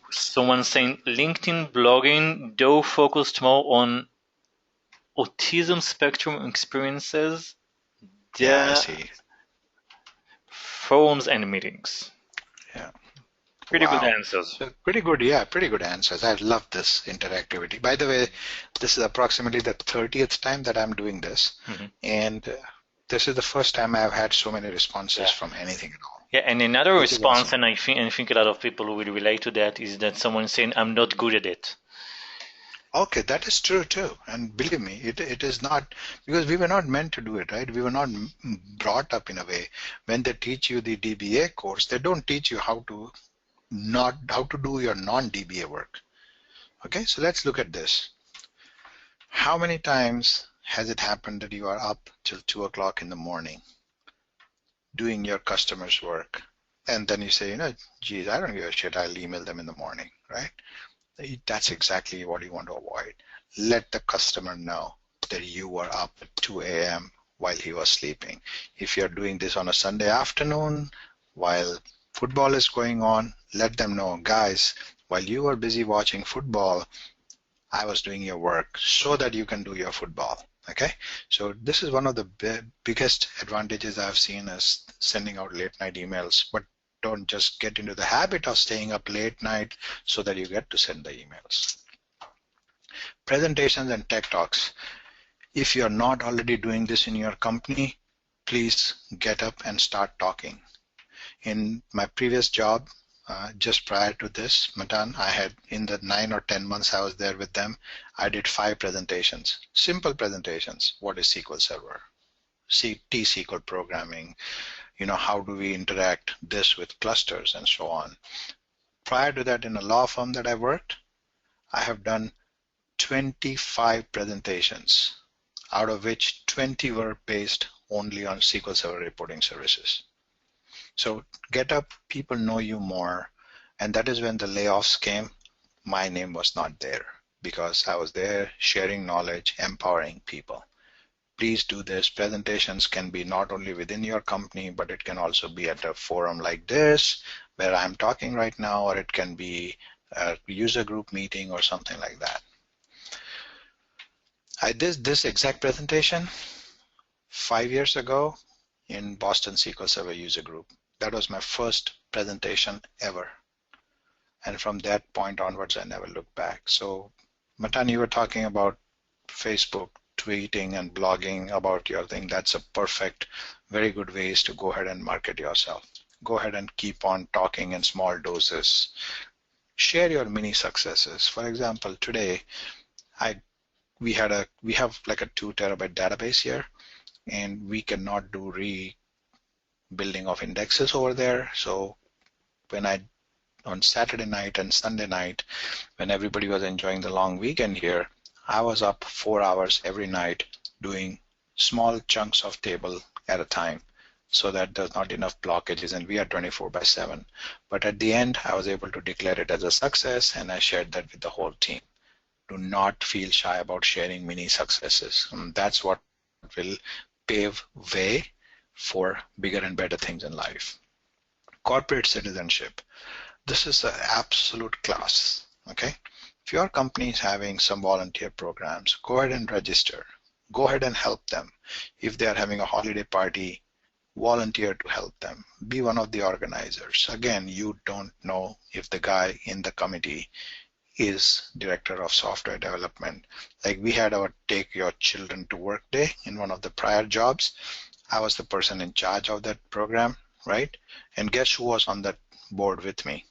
Someone saying LinkedIn blogging, though focused more on autism spectrum experiences. Yeah, I see. Forums and meetings. Yeah. Pretty good answers. So pretty good answers. I love this interactivity. By the way, this is approximately the 30th time that I'm doing this, and this is the first time I've had so many responses from anything at all. Yeah, and another response, awesome. And I think a lot of people will relate to that, is that someone saying, I'm not good at it. Okay, that is true too. And believe me, it is not, because we were not meant to do it, right? We were not brought up in a way. When they teach you the DBA course, they don't teach you how to how to do your non-DBA work. Okay, so let's look at this. How many times has it happened that you are up till 2 o'clock in the morning doing your customer's work, and then you say, geez, I don't give a shit, I'll email them in the morning, right? That's exactly what you want to avoid. Let the customer know that you were up at 2 a.m. while he was sleeping. If you're doing this on a Sunday afternoon while football is going on, let them know, guys, while you were busy watching football, I was doing your work so that you can do your football. Okay, so this is one of the biggest advantages I've seen is sending out late night emails, but don't just get into the habit of staying up late night so that you get to send the emails. Presentations and tech talks. If you're not already doing this in your company, please get up and start talking. In my previous job, just prior to this, Matan, I had in the 9 or 10 months I was there with them, I did 5 presentations, simple presentations. What is SQL Server? T-SQL programming, how do we interact this with clusters and so on. Prior to that, in a law firm that I worked, I have done 25 presentations, out of which 20 were based only on SQL Server reporting services. So get up, people know you more, and that is when the layoffs came. My name was not there because I was there sharing knowledge, empowering people. Please do this. Presentations can be not only within your company, but it can also be at a forum like this, where I'm talking right now, or it can be a user group meeting or something like that. I did this exact presentation 5 years ago in Boston SQL Server user group. That was my first presentation ever. And from that point onwards, I never looked back. So, Matan, you were talking about Facebook, tweeting and blogging about your thing. That's a perfect, very good ways to go ahead and market yourself. Go ahead and keep on talking in small doses. Share your mini successes. For example, today, we have like a 2 terabyte database here, and we cannot do rebuilding of indexes over there. So on Saturday night and Sunday night, when everybody was enjoying the long weekend here, I was up 4 hours every night doing small chunks of table at a time so that there's not enough blockages, and we are 24/7. But at the end, I was able to declare it as a success, and I shared that with the whole team. Do not feel shy about sharing mini successes. That's what will pave way for bigger and better things in life. Corporate citizenship. This is an absolute class, okay? If your company is having some volunteer programs, go ahead and register. Go ahead and help them. If they are having a holiday party, volunteer to help them. Be one of the organizers. Again, you don't know if the guy in the committee is director of software development. Like we had our Take Your Children to Work Day in one of the prior jobs. I was the person in charge of that program, right? And guess who was on that board with me?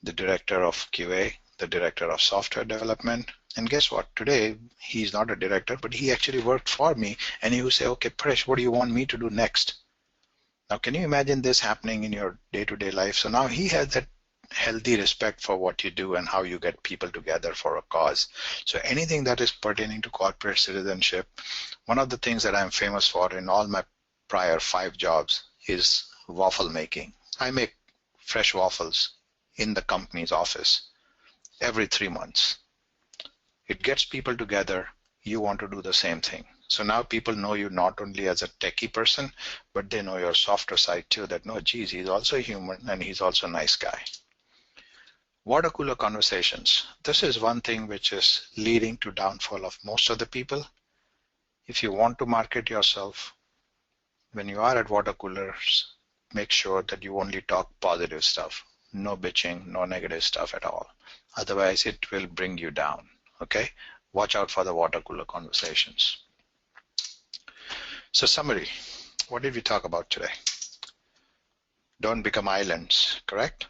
The director of QA, the director of software development. And guess what? Today, he's not a director, but he actually worked for me. And he would say, okay, Paresh, what do you want me to do next? Now, can you imagine this happening in your day-to-day life? So now he has that healthy respect for what you do and how you get people together for a cause. So anything that is pertaining to corporate citizenship, one of the things that I'm famous for in all my prior 5 jobs is waffle making. I make fresh waffles in the company's office every 3 months. It gets people together. You want to do the same thing. So now people know you not only as a techie person, but they know your softer side too, that no, geez, he's also human and he's also a nice guy. Water cooler conversations. This is one thing which is leading to downfall of most of the people. If you want to market yourself, when you are at water coolers, make sure that you only talk positive stuff. No bitching, no negative stuff at all. Otherwise, it will bring you down. Okay? Watch out for the water cooler conversations. So summary, what did we talk about today? Don't become islands, correct?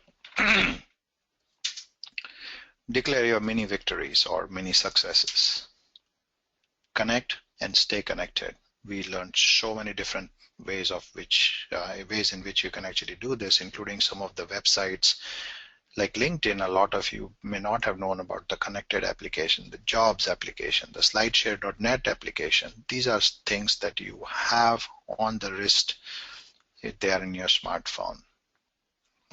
Declare your mini victories or mini successes. Connect and stay connected. We learned so many different ways in which you can actually do this, including some of the websites Like LinkedIn, a lot of you may not have known about the connected application, the jobs application, the slideshare.net application. These are things that you have on the wrist if they are in your smartphone.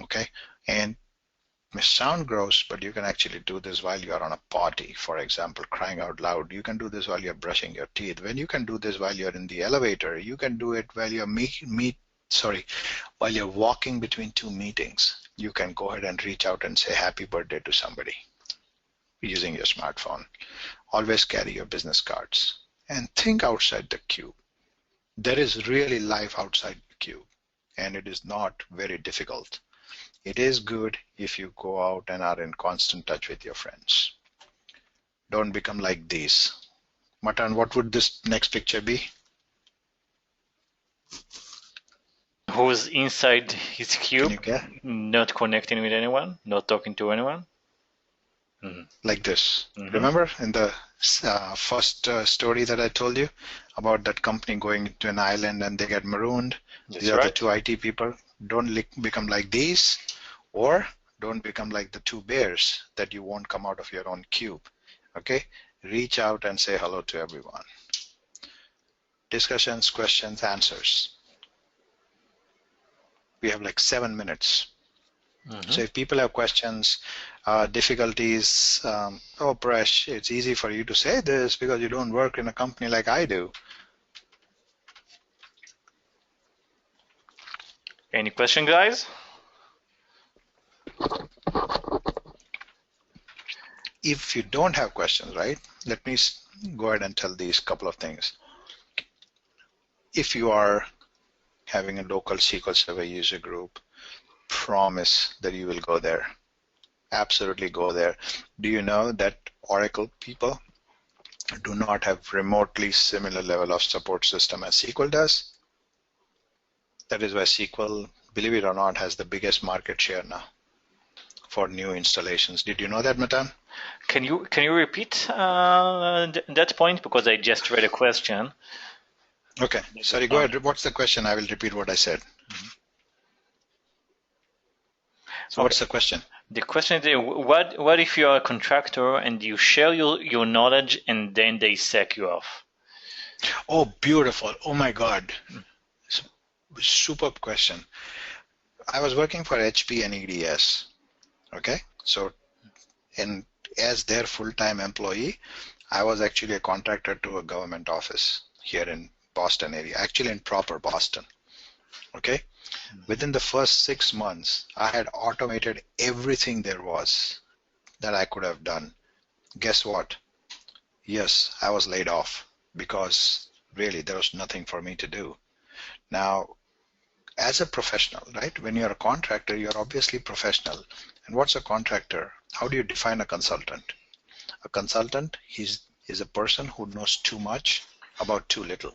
Okay, and it may sound gross, but you can actually do this while you are on a potty, for example, crying out loud. You can do this while you're brushing your teeth. When you can do this while you're in the elevator, you can do it while you're while you're walking between two meetings. You can go ahead and reach out and say happy birthday to somebody using your smartphone. Always carry your business cards and think outside the cube. There is really life outside the cube, and it is not very difficult. It is good if you go out and are in constant touch with your friends. Don't become like these. Matan, what would this next picture be? Who's inside his Can cube, you get? not connecting with anyone, not talking to anyone? Like this. Remember in the first story that I told you about that company going to an island and they get marooned? That's These are right. the two IT people. Don't become like these, or don't become like the two bears that you won't come out of your own cube. Okay? Reach out and say hello to everyone. Discussions, questions, answers. We have like 7 minutes. So if people have questions, difficulties, oh, Paresh, it's easy for you to say this because you don't work in a company like I do. Any question, guys? If you don't have questions, right, let me go ahead and tell these couple of things. If you are having a local SQL Server user group, promise that you will go there. Absolutely go there. Do you know that Oracle people do not have remotely similar level of support system as SQL does? That is why SQL, believe it or not, has the biggest market share now for new installations. Did you know that, Matan? Can you repeat that point, because I just read a question. Okay, sorry, go ahead. What's the question? I will repeat what I said. So what's the question? The question is, what if you're a contractor and you share your knowledge and then they sack you off? Oh, beautiful. Oh my God. Superb question. I was working for HP and EDS. Okay, so as their full-time employee, I was actually a contractor to a government office here in Boston area, actually in proper Boston. Okay, within the first 6 months, I had automated everything there was that I could have done. Guess what? Yes, I was laid off because really there was nothing for me to do. Now, as a professional, right, when you're a contractor, you're obviously professional. And what's a contractor? How do you define a consultant? A consultant is a person who knows too much about too little.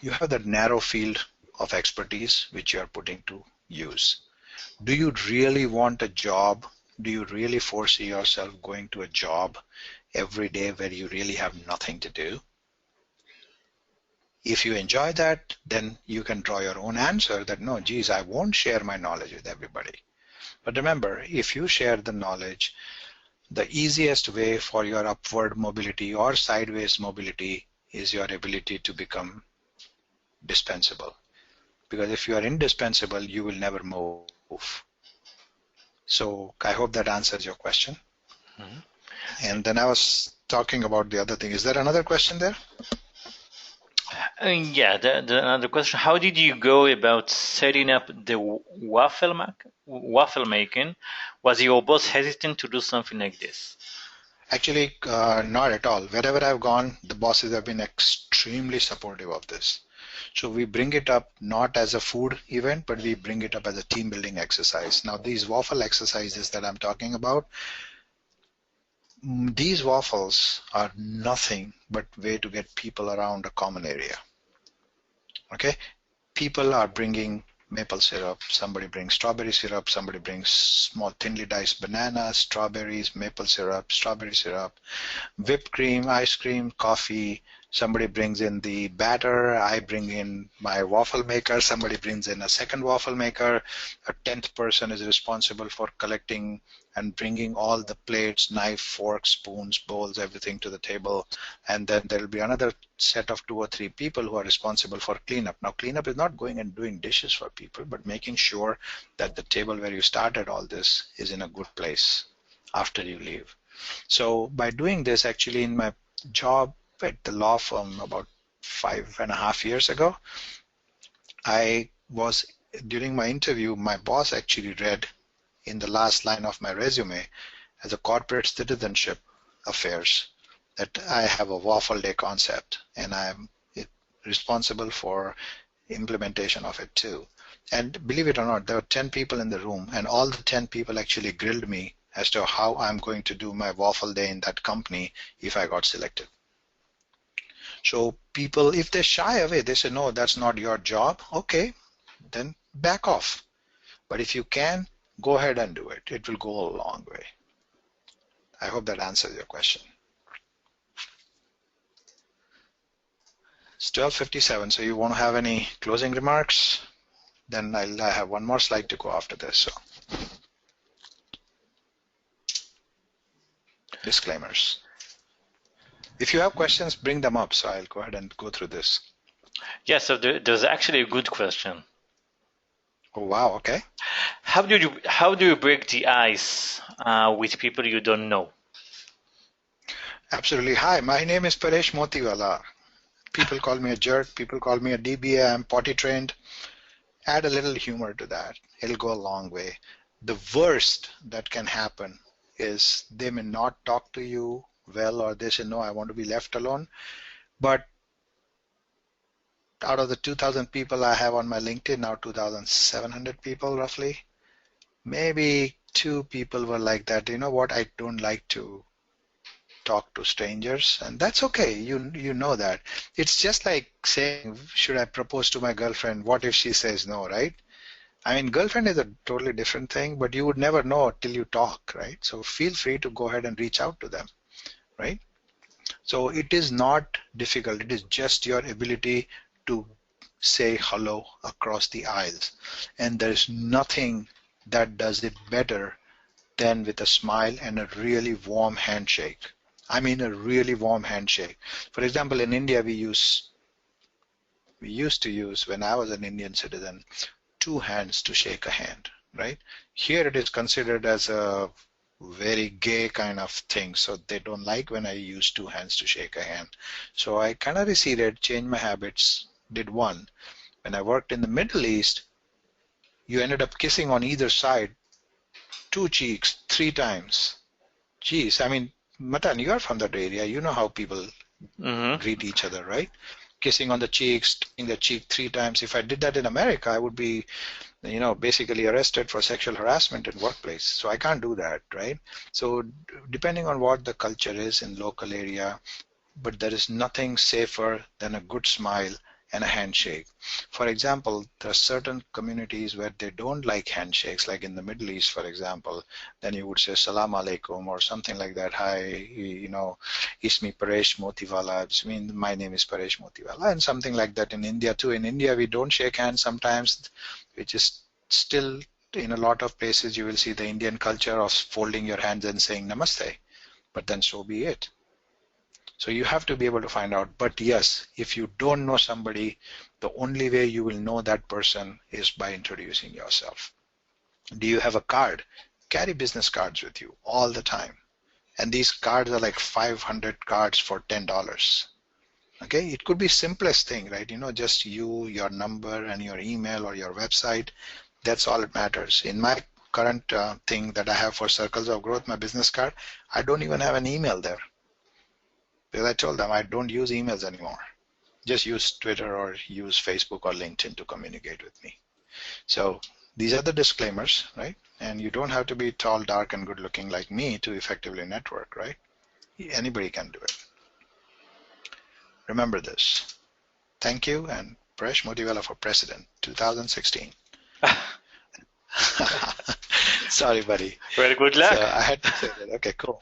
You have that narrow field of expertise which you are putting to use. Do you really want a job? Do you really foresee yourself going to a job every day where you really have nothing to do? If you enjoy that, then you can draw your own answer that, no, geez, I won't share my knowledge with everybody. But remember, if you share the knowledge, the easiest way for your upward mobility or sideways mobility is your ability to become dispensable. Because if you are indispensable, you will never move. So I hope that answers your question. And then I was talking about the other thing. Is there another question there? Yeah, the another question: how did you go about setting up the waffle making? Was your boss hesitant to do something like this? Actually, not at all. Wherever I've gone, the bosses have been extremely supportive of this. So we bring it up not as a food event, but we bring it up as a team building exercise. Now, these waffle exercises that I'm talking about, these waffles are nothing but way to get people around a common area. Okay, people are bringing maple syrup, somebody brings strawberry syrup, somebody brings small thinly diced bananas, strawberries, maple syrup, strawberry syrup, whipped cream, ice cream, coffee, Somebody brings in the batter, I bring in my waffle maker, somebody brings in a second waffle maker, a 10th person is responsible for collecting and bringing all the plates, knife, forks, spoons, bowls, everything to the table. And then there'll be another set of 2 or 3 people who are responsible for cleanup. Now, cleanup is not going and doing dishes for people, but making sure that the table where you started all this is in a good place after you leave. So by doing this, actually in my job at the law firm about 5.5 years ago, during my interview, my boss actually read in the last line of my resume as a corporate citizenship affairs that I have a waffle day concept and I'm responsible for implementation of it too. And believe it or not, there were 10 people in the room and all the 10 people actually grilled me as to how I'm going to do my waffle day in that company if I got selected. So people, if they shy away, they say, no, that's not your job. Okay, then back off. But if you can, go ahead and do it. It will go a long way. I hope that answers your question. It's 12:57, so you won't have any closing remarks? Then I have one more slide to go after this. So, disclaimers. If you have questions, bring them up. So I'll go ahead and go through this. Yeah, so there's actually a good question. Oh, wow. Okay. How do you break the ice with people you don't know? Absolutely. Hi, my name is Paresh Motiwala. People call me a jerk. People call me a DBA. I'm potty trained. Add a little humor to that. It'll go a long way. The worst that can happen is they may not talk to you well, or they say, no, I want to be left alone. But out of the 2,000 people I have on my LinkedIn, now 2,700 people roughly, maybe 2 people were like that. You know what? I don't like to talk to strangers, and that's okay. You know that. It's just like saying, should I propose to my girlfriend? What if she says no, right? I mean, girlfriend is a totally different thing, but you would never know till you talk, right? So feel free to go ahead and reach out to them, right? So it is not difficult. It is just your ability to say hello across the aisles. And there's nothing that does it better than with a smile and a really warm handshake. I mean a really warm handshake. For example, in India, we used to use, when I was an Indian citizen, 2 hands to shake a hand, right? Here it is considered as a very gay kind of thing, so they don't like when I use 2 hands to shake a hand. So I kind of receded, changed my habits, did 1. When I worked in the Middle East, you ended up kissing on either side, 2 cheeks, 3 times. Geez, I mean, Matan, you are from that area. You know how people greet each other, right? Kissing on the cheeks, touching the cheek 3 times. If I did that in America, I would be, basically arrested for sexual harassment in workplace. So I can't do that, right? So depending on what the culture is in local area, but there is nothing safer than a good smile and a handshake. For example, there are certain communities where they don't like handshakes, like in the Middle East, for example. Then you would say Salam Alaikum or something like that. Hi, it's me Paresh Motiwala. I mean, my name is Paresh Motiwala, and something like that in India too. In India, we don't shake hands sometimes, which is still, in a lot of places, you will see the Indian culture of folding your hands and saying Namaste, but then so be it. So you have to be able to find out. But yes, if you don't know somebody, the only way you will know that person is by introducing yourself. Do you have a card? Carry business cards with you all the time. And these cards are like 500 cards for $10. Okay, it could be simplest thing, right? Just you, your number, and your email or your website. That's all it matters. In my current thing that I have for Circles of Growth, my business card, I don't even have an email there. Because I told them I don't use emails anymore. Just use Twitter or use Facebook or LinkedIn to communicate with me. So these are the disclaimers, right? And you don't have to be tall, dark, and good looking like me to effectively network, right? Anybody can do it. Remember this. Thank you, and Paresh Motiwala for President, 2016. Sorry, buddy. Very good luck. So I had to say that. Okay, cool.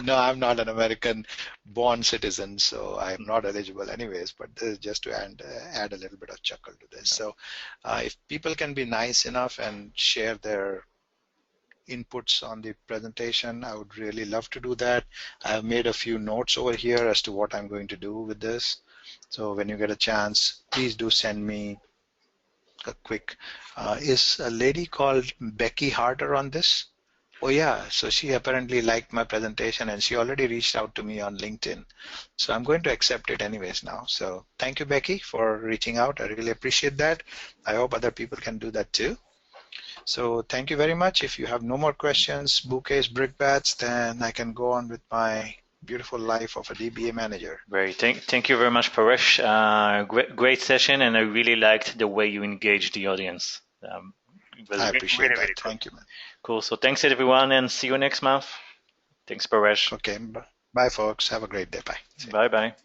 No, I'm not an American born citizen, so I'm not eligible anyways, but this is just to add a little bit of chuckle to this. So if people can be nice enough and share their inputs on the presentation, I would really love to do that. I've made a few notes over here as to what I'm going to do with this. So when you get a chance, please do send me a quick. Is a lady called Becky Harder on this? Oh yeah, so she apparently liked my presentation and she already reached out to me on LinkedIn. So I'm going to accept it anyways now. So thank you, Becky, for reaching out. I really appreciate that. I hope other people can do that too. So thank you very much. If you have no more questions, bouquets, brickbats, then I can go on with my beautiful life of a DBA manager. Great. Thank you very much, Paresh. Great session, and I really liked the way you engaged the audience. It was I really, appreciate really, that. really cool. Thank you, man. Cool. So thanks everyone, and see you next month. Thanks, Paresh. Okay. Bye, folks. Have a great day. Bye. Bye bye.